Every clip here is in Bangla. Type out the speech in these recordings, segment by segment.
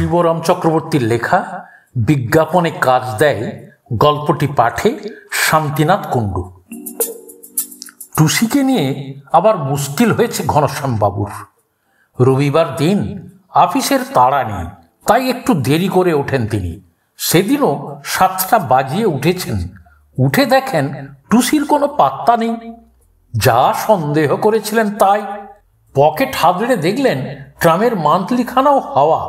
শিবরাম চক্রবর্তীর লেখা বিজ্ঞাপনে কাজ দেয় গল্পটি পাঠে শান্তিনাথ কুণ্ডু। টুসিকে নিয়ে আবার মুশকিল হয়েছে ঘনশ্যাম বাবুর। রবিবার দিন অফিসের তাড়া নেই, তাই একটু দেরি করে ওঠেন তিনি। সেদিনও 7টা বাজিয়ে উঠেছেন। উঠে দেখেন টুসির কোনো পাত্তা নেই। যা সন্দেহ করেছিলেন তাই। পকেট হাতড়ে দেখলেন ট্রামের মান্থলিখানাও হাওয়া।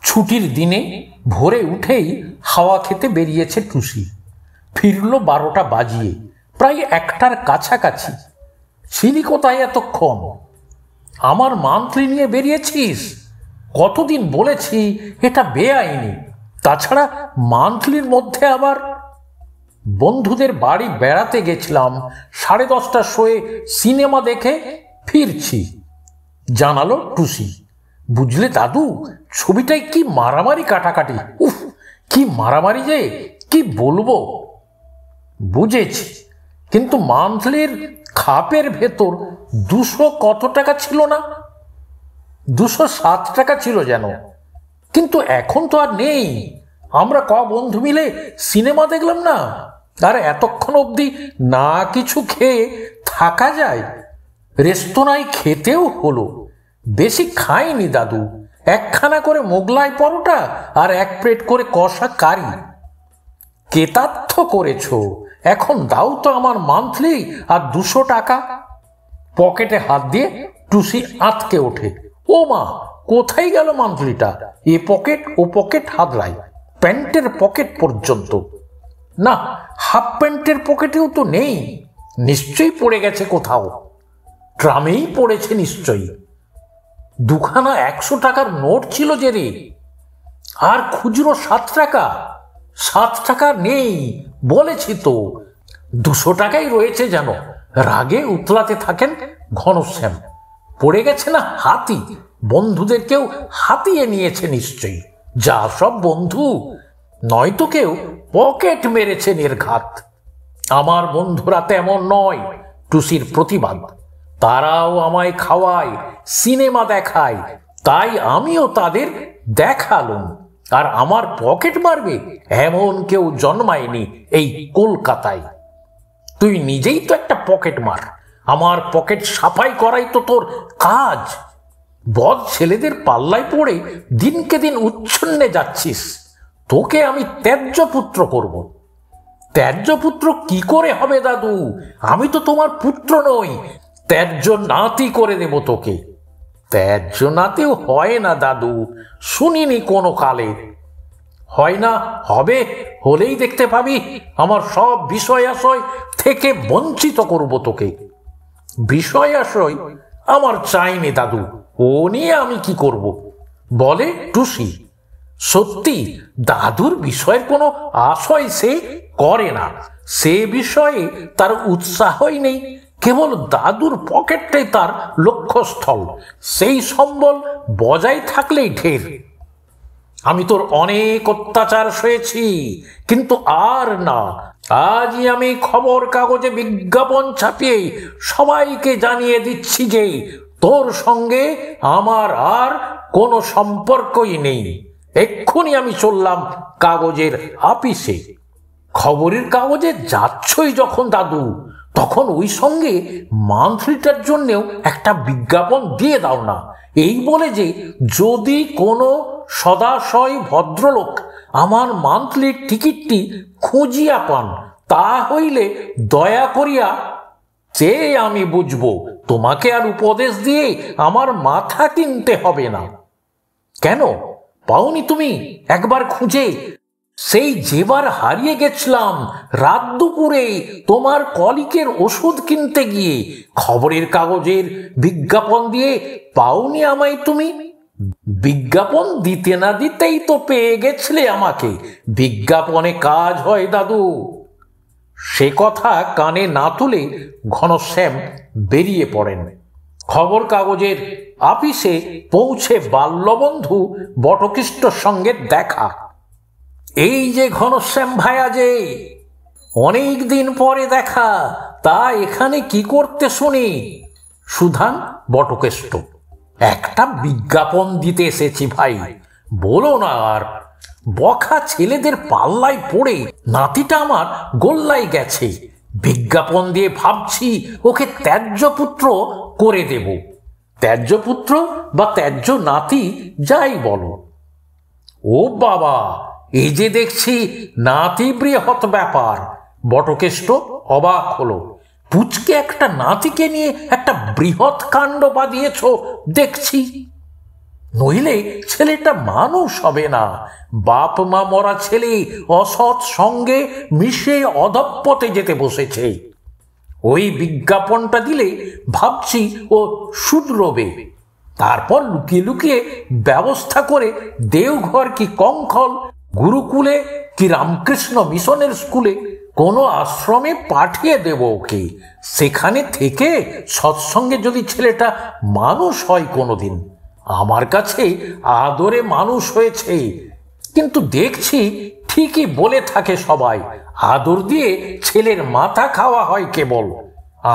ছুটির দিনে ভোরে উঠেই হাওয়া খেতে বেরিয়েছে টুসি। ফিরল 12টা বাজিয়ে, প্রায় 1টার কাছাকাছি। ছিলি কোথায় এতক্ষণ? আমার মান্থলি নিয়ে বেরিয়েছিস? কতদিন বলেছি এটা বেআইনি। তাছাড়া মান্থলির মধ্যে আবার বন্ধুদের বাড়ি বেড়াতে গেছিলাম, 10:30টার শোয়ে সিনেমা দেখে ফিরছি, জানালো টুসি। বুঝলে দাদু, ছবিটায় কি মারামারি কাটাকাটি! উফ, কি মারামারি যে, কি বলবো। বুঝেছি, কিন্তু মান্থলির খাপের ভেতর 200 কত টাকা ছিল না? 207 টাকা ছিল যেন। কিন্তু এখন তো আর নেই। আমরা বন্ধু মিলে সিনেমা দেখলাম না, আর এতক্ষণ অবধি না কিছু খেয়ে থাকা যায়? রেস্তোরাঁয় খেতেও হলো। বেশি খাইনি দাদু, 1খানা করে মোগলাই পরোটা আর 1 প্লেট করে কষা কারি। কেতার্থ করেছ, এখন দাও তো আমার মান্থলি আর 200 টাকা। পকেটে হাত দিয়ে টুসি আঁতকে ওঠে। ও মা, কোথায় গেল মান্থলিটা? এ পকেট ও পকেট হাতড়াই, প্যান্টের পকেট পর্যন্ত। না, হাফ প্যান্টের পকেটেও তো নেই। নিশ্চয়ই পড়ে গেছে কোথাও। ট্রামেই পড়েছে নিশ্চয়ই। 2খানা 100 টাকার নোট ছিল যে রে, আর খুচরো 7 টাকা। 7 টাকা নেই বলেছি তো। 200 টাকাই রয়েছে যেন। রাগে উতলাতে থাকেন ঘনশ্যাম। পড়ে গেছে না হাতি? বন্ধুদের কেউ হাতিয়ে নিয়েছে নিশ্চয়ই। যা সব বন্ধু, নয়তো কেউ পকেট মেরেছে নির্ঘাত। আমার বন্ধুরা তেমন নয়, টুসির প্রতিবাদ। তারাও আমায় খাওয়ায়, সিনেমা দেখায়, তাই আমিও তাদের দেখালুম। আর আমার পকেট মারবে এমন কেউ জন্মায়নি এই কলকাতায়। তুই নিজেই তো একটা পকেট মার। আমার পকেট সাফাই করাই তো তোর কাজ। বদ ছেলেদের পাল্লায় পড়ে দিনকে দিন উচ্ছন্নে যাচ্ছিস। তোকে আমি ত্যায্য পুত্র করব। ত্যায্য পুত্র কি করে হবে দাদু? আমি তো তোমার পুত্র নই। ত্যায্য নাতি করে দেব তোকে। ত্যায্য নাতিও হয় না দাদু, শুনিনি কোনো কালে। হয় না, হবে। হলেই দেখতে পাবি আমার সব বিষয় আশয় থেকে বঞ্চিত করব তোকে। বিষয় আশয় আমার চাইনি দাদু, ও নিয়ে আমি কি করব? বলে টুসি। সত্যি, দাদুর বিষয়ের কোনো আশয় সে করে না। সে বিষয়ে তার উৎসাহই নেই। কেবল দাদুর পকেটটাই তার লক্ষ্যস্থল। সেই সম্বল বজায় থাকলেই ঢের। আমি তোর অনেক অত্যাচার সয়েছি, কিন্তু আর না। আজই আমি খবর কাগজে বিজ্ঞাপন ছাপিয়ে সবাইকে জানিয়ে দিচ্ছি যে তোর সঙ্গে আমার আর কোনো সম্পর্কই নেই। এক্ষুনি আমি চললাম কাগজের আপিসে। খবরের কাগজে যাচ্ছই যখন দাদু, তখন ওই সঙ্গে মান্থলিটার জন্যেও একটা বিজ্ঞাপন দিয়ে দাও না। এই বলে যে যদি কোনো সদাশয় ভদ্রলোক আমার মান্থলির টিকিটটি খুঁজিয়া পান, তা হইলে দয়া করিয়া চেয়ে আমি বুঝবো। তোমাকে আর উপদেশ দিয়ে আমার মাথা কিনতে হবে না। কেন পাওনি তুমি একবার খুঁজে? সেই যেবার হারিয়ে গেছিলাম রাত দুপুরে তোমার কলিকের ওষুধ কিনতে গিয়ে, খবরের কাগজের বিজ্ঞাপন দিয়ে পাওনি আমায় তুমি? বিজ্ঞাপন দিতে না দিতেই তো পেয়ে গেছিলে আমাকে। বিজ্ঞাপনে কাজ হয় দাদু। সে কথা কানে না তুলে ঘনশ্যাম বেরিয়ে পড়েন। খবর কাগজের আপিসে পৌঁছে বাল্যবন্ধু বটকৃষ্ণর সঙ্গে দেখা। এই যে ঘনশ্যাম ভাইয়া যে, অনেক দিন পরে দেখা, তা এখানে কি করতে শুনি? সুধান বটকৃষ্ণ। একটা বিজ্ঞাপন দিতে এসেছি ভাই। বলো না আর, বকা ছেলেদের পাল্লায় পড়ে নাতিটা আমার গোল্লায় গেছে। বিজ্ঞাপন দিয়ে ভাবছি ওকে ত্যায্য পুত্র করে দেব। ত্যায্য পুত্র বা ত্যায্য নাতি যাই বলো। ও বাবা, এই যে দেখছি নাতি বৃহৎ ব্যাপার। বটকেষ্ট অবাক হলো। পুচকে একটা নাতিকে নিয়ে একটা বৃহৎ কাণ্ড বাঁধিয়েছ দেখছি। নইলে ছেলেটা মানুষ হবে না। বাপ মা মরা ছেলে অসৎ সঙ্গে মিশে অধঃপথে যেতে বসেছে। ওই বিজ্ঞাপনটা দিলে ভাবছি ও শুধরবে। তারপর লুকিয়ে লুকিয়ে ব্যবস্থা করে দেওঘর কি কঙ্খল, গুরুকুলে কি রামকৃষ্ণ মিশনের স্কুলে কোনো আশ্রমে পাঠিয়ে দেব ওকে। সেখানে থেকে সৎসঙ্গে যদি ছেলেটা মানুষ হয় কোনোদিন। আমার কাছে আদরে মানুষ হয়েছে, কিন্তু দেখছি ঠিকই বলে থাকে সবাই আদর দিয়ে ছেলের মাথা খাওয়া হয় কেবল।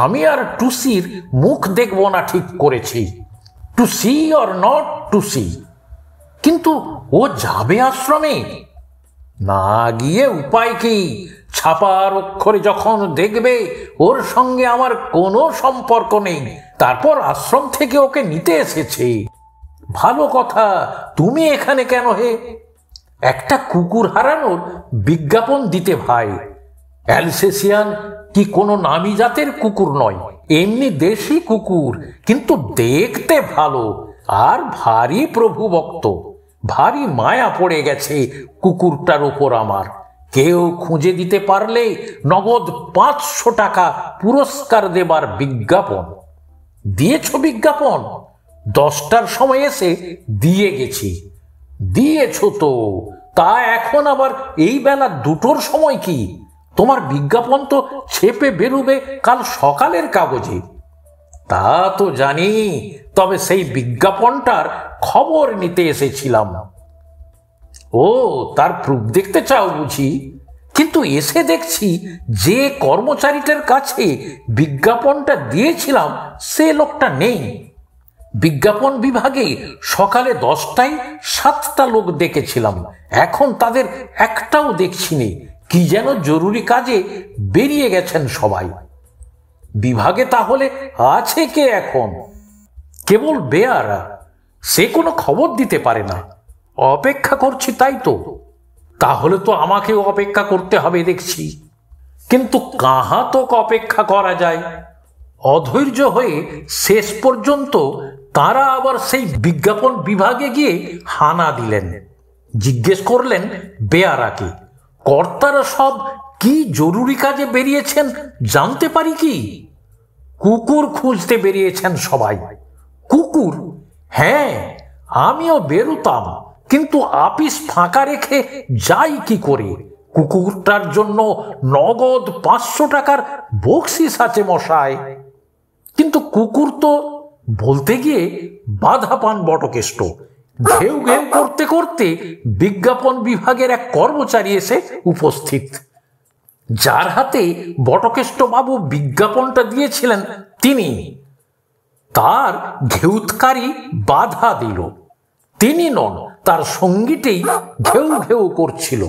আমি আর টুসির মুখ দেখব না ঠিক করেছি। To see or not to see. কিন্তু ও যাবে আশ্রমে? না গিয়ে উপায় কি? ছাপার অক্ষরে যখন দেখবে ওর সঙ্গে আমার কোনো সম্পর্ক নেই, তারপর আশ্রম থেকে ওকে নিতে এসেছে। ভালো কথা, তুমি এখানে কেন হে? একটা কুকুর হারানোর বিজ্ঞাপন দিতে ভাই। অ্যালসেসিয়ান কি কোনো নামি জাতের কুকুর নয়, এমনি দেশি কুকুর, কিন্তু দেখতে ভালো আর ভারী প্রভুভক্ত। ভারী মায়া পড়ে গেছে কুকুরটার ওপর আমার। কেউ খুঁজে দিতে পারলে নগদ 500 টাকা পুরস্কার দেবার বিজ্ঞাপন। দিয়েছ বিজ্ঞাপন? 10টার সময় এসে দিয়ে গেছি। দিয়েছ তো, তা এখন আবার এই বেলা 2টোর সময় কি? তোমার বিজ্ঞাপন তো ছেপে বেরোবে কাল সকালের কাগজে। তা তো জানি, তবে সেই বিজ্ঞাপনটার খবর নিতে এসেছিলাম। ও, তার প্রুফ দেখতে চাও বুঝি? কিন্তু এসে দেখছি যে কর্মচারীটার কাছে বিজ্ঞাপনটা দিয়েছিলাম সে লোকটা নেই। বিজ্ঞাপন বিভাগে সকালে 10টায় 7টা লোক দেখেছিলাম, এখন তাদের একটাও দেখছি নে। কি যেন জরুরি কাজে বেরিয়ে গেছেন সবাই। বিভাগে তাহলে আছে কে এখন? কেবল বেয়ারা, সে কোনো খবর দিতে পারে না। অপেক্ষা করছি তাই তো? তাহলে তো আমাকেও অপেক্ষা করতে হবে দেখছি। কিন্তু কাহা তো অপেক্ষা করা যায়। অধৈর্য হয়ে শেষ পর্যন্ত তারা আবার সেই বিজ্ঞাপন বিভাগে গিয়ে হানা দিলেন। জিজ্ঞেস করলেন বেয়ারাকে, কর্তারা সব কি জরুরি কাজে বেরিয়েছেন জানতে পারি কি? কুকুর খুঁজতে বেরিয়েছেন সবাই। কুকুর? হ্যাঁ, আমিও বেরোতাম, কিন্তু আপিস ফাঁকা রেখে যাই কি করে? কুকুরটার জন্য নগদ 500 টাকার বকশিস আছে মশাই। কিন্তু কুকুর তো বলতে গিয়ে বাধা পান বটকেষ্ট। ঘেউ ঘেউ করতে করতে বিজ্ঞাপন বিভাগের এক কর্মচারী এসে উপস্থিত। যার হাতে বটকেষ্ট বাবু বিজ্ঞাপনটা দিয়েছিলেন তিনি। তার ঘেউৎকারী বাধা দিল। তিনি নন, তার সঙ্গীতেই ঘেউ ঘেউ করছিল।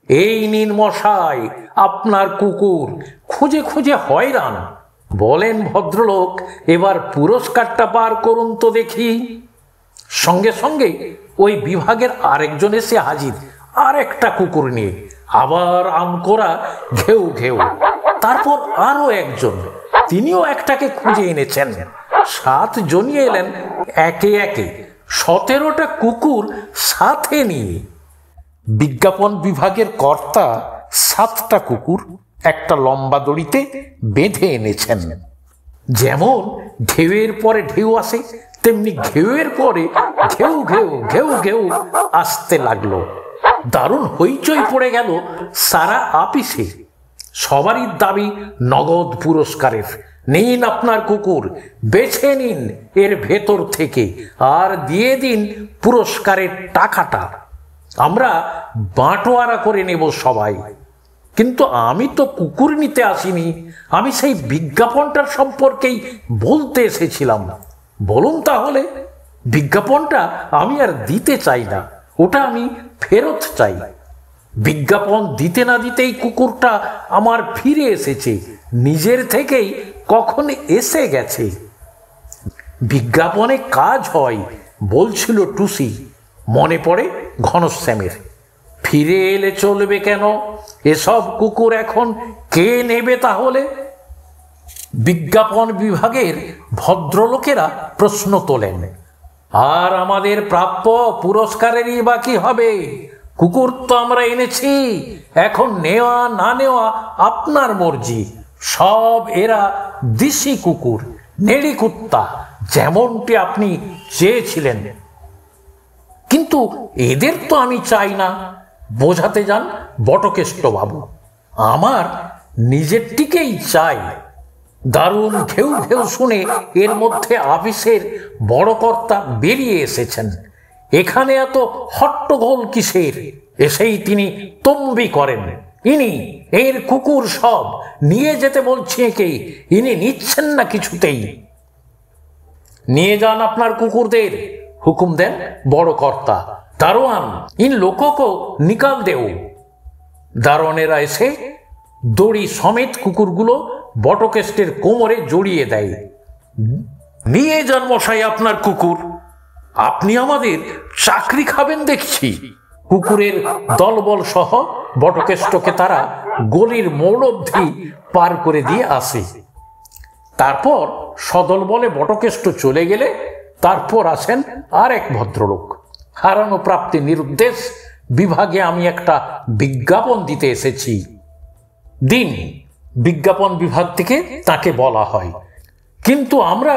এই নিন মশাই আপনার কুকুর, খুঁজে খুঁজে হয়রান। বলেন ভদ্রলোক, এবার পুরস্কারটা বার করুন তো দেখি। সঙ্গে সঙ্গে ওই বিভাগের আরেকজন এসে হাজির, আর একটা কুকুর নিয়ে। আবার আমকোরা ঘেউ ঘেউ। তারপর আরো একজন, তিনিও একটাকে খুঁজে এনেছেন। 7 জনই এলেন একে একে, 17টা কুকুর সাথে নিয়ে। বিজ্ঞাপন বিভাগের কর্তা 7টা কুকুর একটা লম্বা দড়িতে বেঁধে এনেছেন। যেমন ঢেউয়ের পরে ঢেউ আসে, তেমনি ঘেউয়ের পরে ঘেউ ঘেউ ঘেউ ঘেউ আসতে লাগলো। দারুণ হইচই পড়ে গেল সারা আপিসে। সবারই দাবি নগদ পুরস্কারের। নিন আপনার কুকুর, বেছে নিন এর ভেতর থেকে, আর দিয়ে দিন পুরস্কারের টাকাটা। আমরা বাঁটোয়ারা করে নেব সবাই। কিন্তু আমি তো কুকুর নিতে আসিনি, আমি সেই বিজ্ঞাপনটার সম্পর্কেই বলতে এসেছিলাম। বলুন তাহলে, বিজ্ঞাপনটা আমি আর দিতে চাই না, ওটা আমি ফেরত চাই। বিজ্ঞাপন দিতে না দিতেই কুকুরটা আমার ফিরে এসেছে, নিজের থেকেই কখন এসে গেছে। বিজ্ঞাপনে কাজ হয় বলছিল টুসি, মনে পড়ে ঘনশ্যামের। ফিরে এলে চলবে কেন, এসব কুকুর এখন কে নেবে তাহলে? বিজ্ঞাপন বিভাগের ভদ্রলোকেরা প্রশ্ন তোলেন, আর আমাদের প্রাপ্য পুরস্কারেরই বা কি হবে? কুকুর তো আমরা এনেছি, এখন নেওয়া না নেওয়া আপনার মর্জি। সব এরা দেশি কুকুর, নেড়ি কুত্তা, যেমনটি আপনি চেয়েছিলেন। কিন্তু এদের তো আমি চাই না, বোঝাতে যান বটকেষ্ট বাবু। আমার নিজেরটিকেই চাই। দারুণ ঘেউ ঘেউ শুনে এর মধ্যে আপিসের বড় কর্তা বেরিয়ে এসেছেন। এখানে এত হট্টগোল কিসের? এসেই তিনি তম্বি করেন, ইনি এর কুকুর সব নিয়ে যেতে বলছি একে, ইনি নিচ্ছেন না কিছুতেই। নিয়ে যান আপনার কুকুরদের, হুকুম দেন বড় কর্তা। দারোয়ান, ইন লোককো নিকাল দেও। দারোয়ানেরা এসে দড়ি সমেত কুকুরগুলো বটকেস্টের কোমরে জড়িয়ে দেয়। নিয়ে যান মশাই আপনার কুকুর, আপনি আমাদের চাকরি খাবেন দেখছি। কুকুরের দলবল সহ বটকেষ্টকে তারা গলির মোড় অবধি পার করে দিয়ে আসে। তারপর সদল বলে বটকেষ্ট চলে গেলে তারপর আসেন আর এক ভদ্রলোক। হারানো প্রাপ্তি নিরুদ্দেশ বিভাগে আমি একটা বিজ্ঞাপন দিতে এসেছি। দিন। বিজ্ঞাপন বিভাগ থেকে তাকে বলা হয়। কিন্তু আমরা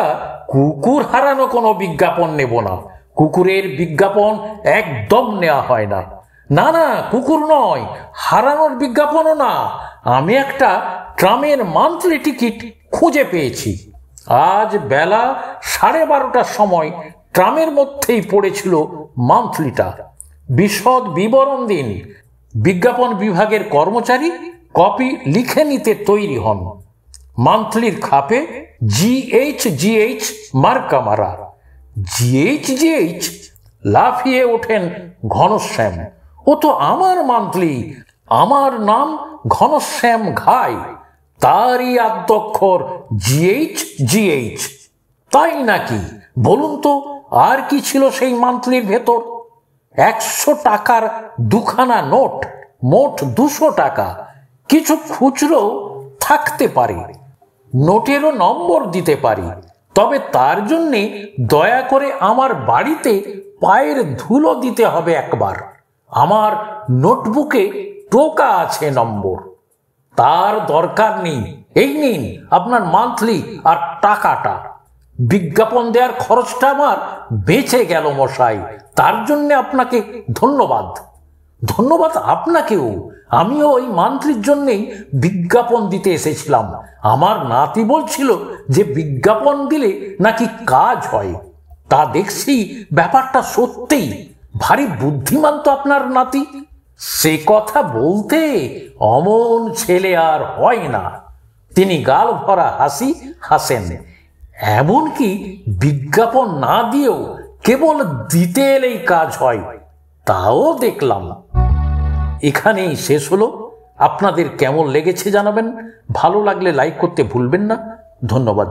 কুকুর হারানো কোনো বিজ্ঞাপন নেব না, কুকুরের বিজ্ঞাপন একদম নেওয়া হয় না। না না, কুকুর নয়, হারানোর বিজ্ঞাপনও না। আমি একটা ট্রামের মান্থলি টিকিট খুঁজে পেয়েছি। আজ বেলা 12:30টার সময় ট্রামের মধ্যেই পড়েছিল মান্থলিটা। বিশদ বিবরণ দিন। বিজ্ঞাপন বিভাগের কর্মচারী কপি লিখে নিতে তৈরি হন। মান্থলির খাপে GH মার্কা মারা। GH লাফিয়ে ওঠেন ঘনশ্যাম, ও তো আমার মান্থলি, আমার নাম ঘনশ্যাম ঘাই, তারই আদ্যক্ষর GH। তাই নাকি? বলুন তো আর কি ছিল সেই মান্থলির ভেতর? 100 টাকার দুখানা নোট, মোট 200 টাকা। কিছু খুচরো থাকতে পারে, নোটেরও নম্বর দিতে পারি। তবে তার জন্যে দয়া করে আমার বাড়িতে পায়ের ধুলো দিতে হবে একবার। আমার নোটবুকে টোকা আছে নম্বর। তার দরকার নেই। এই নিন আপনার মান্থলি আর টাকাটা। বিজ্ঞাপন দেওয়ার খরচটা আমার বেঁচে গেল মশাই, তার জন্য আপনাকে ধন্যবাদ। ধন্যবাদ আপনাকেও। আমিও ওই মান্থলির জন্যেই বিজ্ঞাপন দিতে এসেছিলাম। আমার নাতি বলছিল যে বিজ্ঞাপন দিলে নাকি কাজ হয়। তা দেখছি ব্যাপারটা সত্যিই। ভারী বুদ্ধিমান তো আপনার নাতি। সে কথা বলতে অমন ছেলে আর হয় না। তিনি গাল ভরা হাসি হাসেন। এমনকি বিজ্ঞাপন না দিয়েও কেবল দিতে এলেই কাজ হয়, তাও দেখলাম। এখানেই শেষ হলো। আপনাদের কেমন লেগেছে জানাবেন। ভালো লাগলে লাইক করতে ভুলবেন না। ধন্যবাদ।